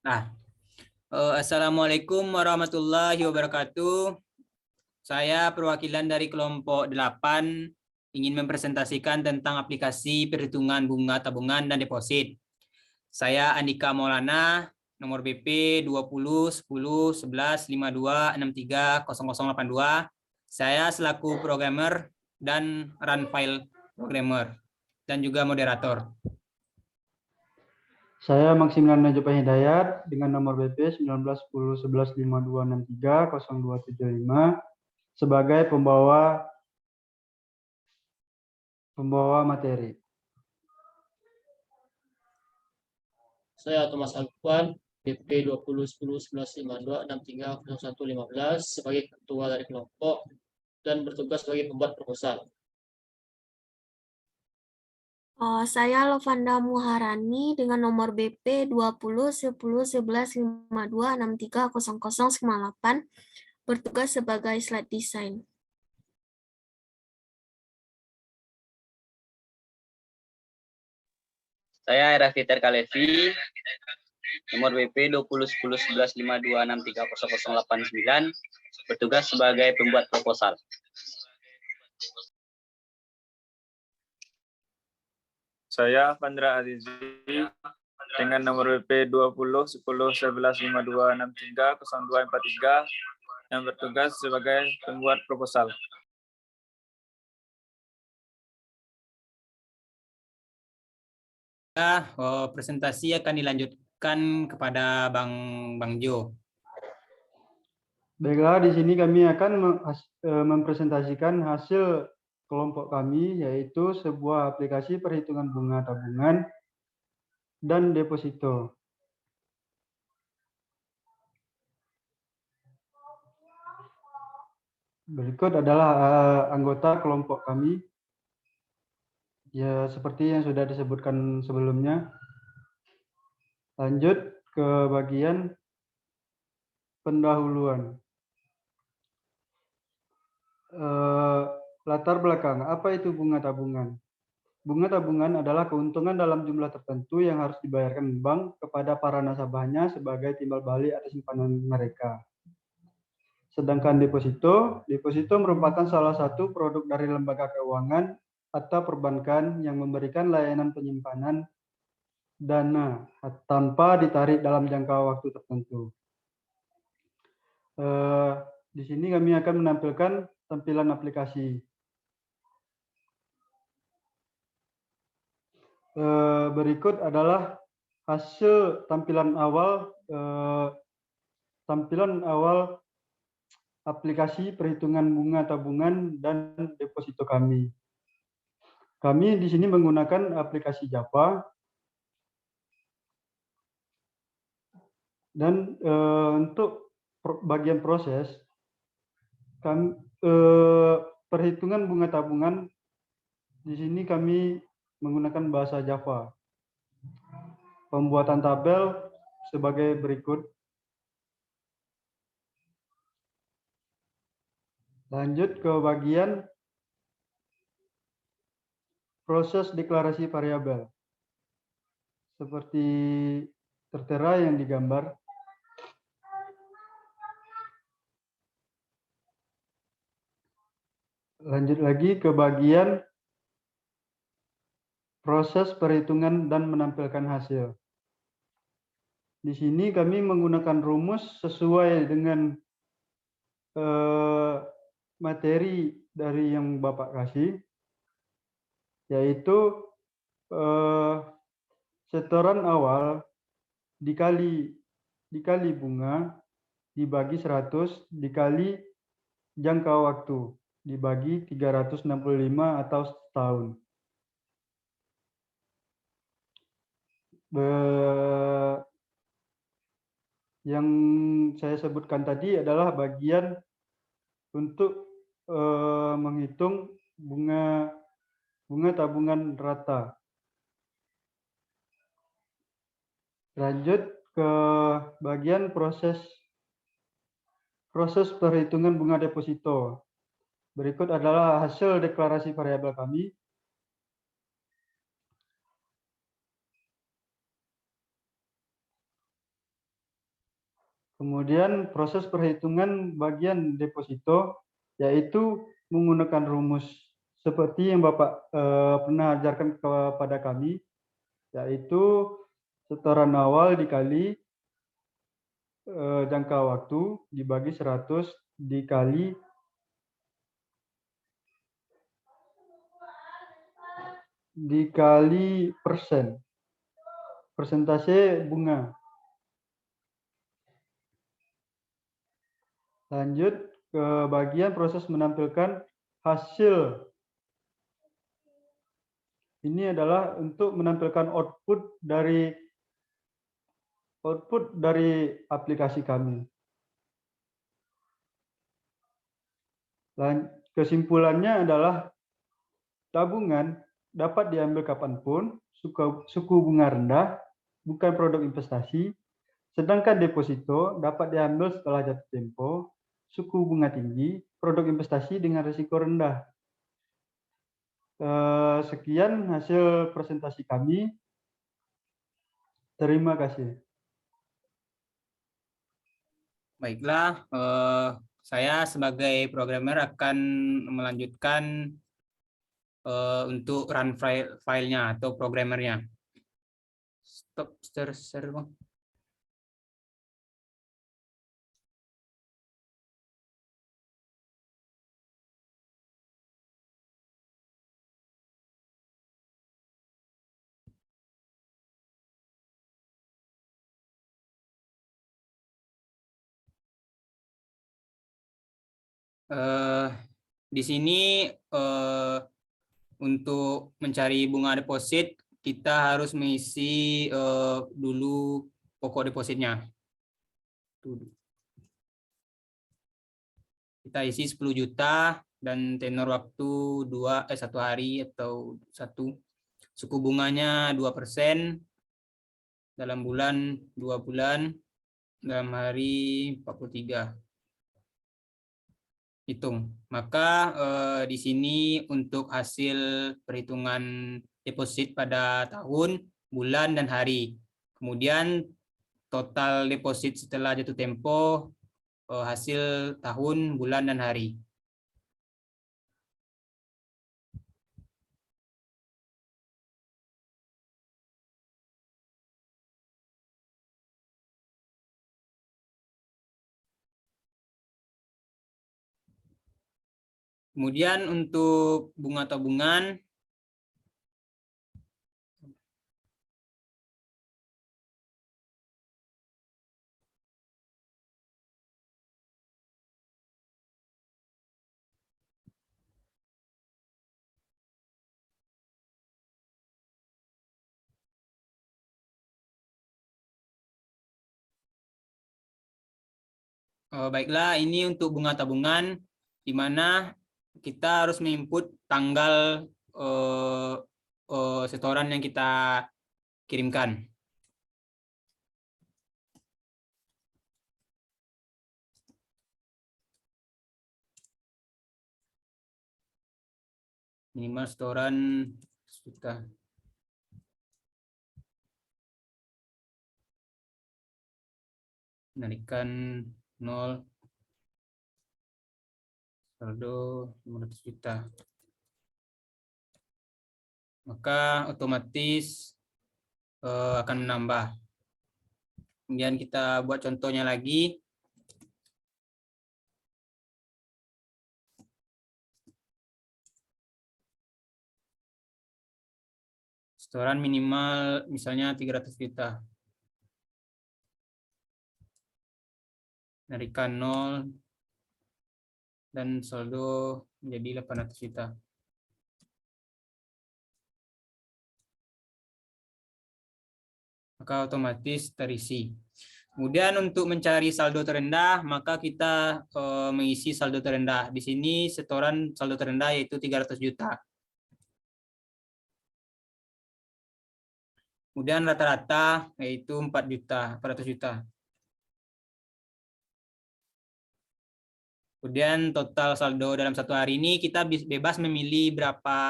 Nah, Assalamualaikum warahmatullahi wabarakatuh. Saya perwakilan dari kelompok 8 ingin mempresentasikan tentang aplikasi perhitungan bunga tabungan dan deposit. Saya Andika Maulana, nomor BP 20 10 11 52 63 0082. Saya selaku programmer dan run file programmer dan juga moderator. Saya Maximilian Najwa Hidayat dengan nomor BP 19101152630275 sebagai pembawa materi. Saya Thomas Alkuan, BP 20101152630115 sebagai ketua dari kelompok dan bertugas sebagai pembuat proposal. Saya Lovanda Muharani dengan nomor BP 20 10 11 52 63 0098 bertugas sebagai slide design. Saya Era Fiter Kalevi, nomor BP 20101152630089, bertugas sebagai pembuat proposal. Saya Pandra Azizi dengan nomor BP 20 10 11 52 63 0243 yang bertugas sebagai pembuat proposal. Presentasi akan dilanjutkan kepada Bang Jo. Baiklah, di sini kami akan mempresentasikan hasil kelompok kami, yaitu sebuah aplikasi perhitungan bunga tabungan dan deposito. Berikut adalah anggota kelompok kami. Ya, seperti yang sudah disebutkan sebelumnya. Lanjut ke bagian pendahuluan. Latar belakang, apa itu bunga tabungan? Bunga tabungan adalah keuntungan dalam jumlah tertentu yang harus dibayarkan bank kepada para nasabahnya sebagai timbal balik atas simpanan mereka. Sedangkan deposito merupakan salah satu produk dari lembaga keuangan atau perbankan yang memberikan layanan penyimpanan dana tanpa ditarik dalam jangka waktu tertentu. Di sini kami akan menampilkan tampilan aplikasi. Berikut adalah hasil tampilan awal aplikasi perhitungan bunga tabungan dan deposito kami. Kami di sini menggunakan aplikasi Java dan untuk bagian proses perhitungan bunga tabungan di sini kami menggunakan bahasa Java. Pembuatan tabel sebagai berikut. Lanjut ke bagian proses deklarasi variabel. Seperti tertera yang digambar. Lanjut lagi ke bagian proses perhitungan dan menampilkan hasil. Di sini kami menggunakan rumus sesuai dengan materi dari yang Bapak kasih, yaitu setoran awal dikali bunga dibagi 100 dikali jangka waktu dibagi 365 atau setahun. Yang saya sebutkan tadi adalah bagian untuk menghitung bunga tabungan rata. Lanjut ke bagian proses perhitungan bunga deposito. Berikut adalah hasil deklarasi variabel kami. Kemudian proses perhitungan bagian deposito yaitu menggunakan rumus seperti yang Bapak pernah ajarkan kepada kami, yaitu setoran awal dikali jangka waktu dibagi 100 dikali persen, persentase bunga. Lanjut ke bagian proses menampilkan hasil. Ini adalah untuk menampilkan output dari aplikasi kami. Kesimpulannya adalah tabungan dapat diambil kapanpun, suku bunga rendah, bukan produk investasi, sedangkan deposito dapat diambil setelah jatuh tempo, suku bunga tinggi, produk investasi dengan risiko rendah. Sekian hasil presentasi kami. Terima kasih. Baiklah, saya sebagai programmer akan melanjutkan untuk run filenya atau programmernya. Stop share Bang. Di sini untuk mencari bunga deposit kita harus mengisi dulu pokok depositnya. Kita isi 10 juta dan tenor waktu 1 hari atau 1. Suku bunganya 2%, dalam bulan 2 bulan, dalam hari 43. Hitung. Maka di sini untuk hasil perhitungan deposit pada tahun, bulan, dan hari. Kemudian total deposit setelah jatuh tempo, hasil tahun, bulan, dan hari. Kemudian untuk bunga tabungan, baiklah, ini untuk bunga tabungan, di mana kita harus menginput tanggal setoran yang kita kirimkan. Minimal setoran juta. Menarikan 0, saldo 500 juta. Maka otomatis akan menambah. Kemudian kita buat contohnya lagi. Setoran minimal misalnya 300 juta. Menarikan 0 dan saldo menjadi 800 juta. Maka otomatis terisi. Kemudian untuk mencari saldo terendah, maka kita mengisi saldo terendah. Di sini setoran saldo terendah yaitu 300 juta. Kemudian rata-rata yaitu 400 juta. Kemudian total saldo dalam 1 hari ini kita bebas memilih berapa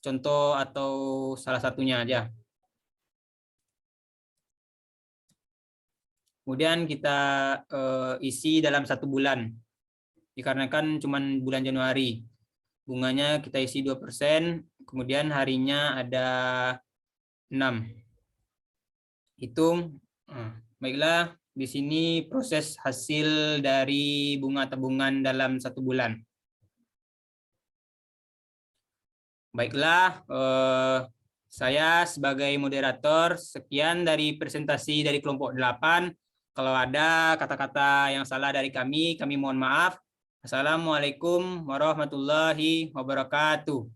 contoh atau salah satunya aja. Kemudian kita isi dalam 1 bulan. Dikarenakan cuma bulan Januari. Bunganya kita isi 2%, kemudian harinya ada 6. Hitung. Baiklah, di sini proses hasil dari bunga tabungan dalam 1 bulan. Baiklah, saya sebagai moderator, sekian dari presentasi dari kelompok 8. Kalau ada kata-kata yang salah dari kami mohon maaf. Assalamualaikum warahmatullahi wabarakatuh.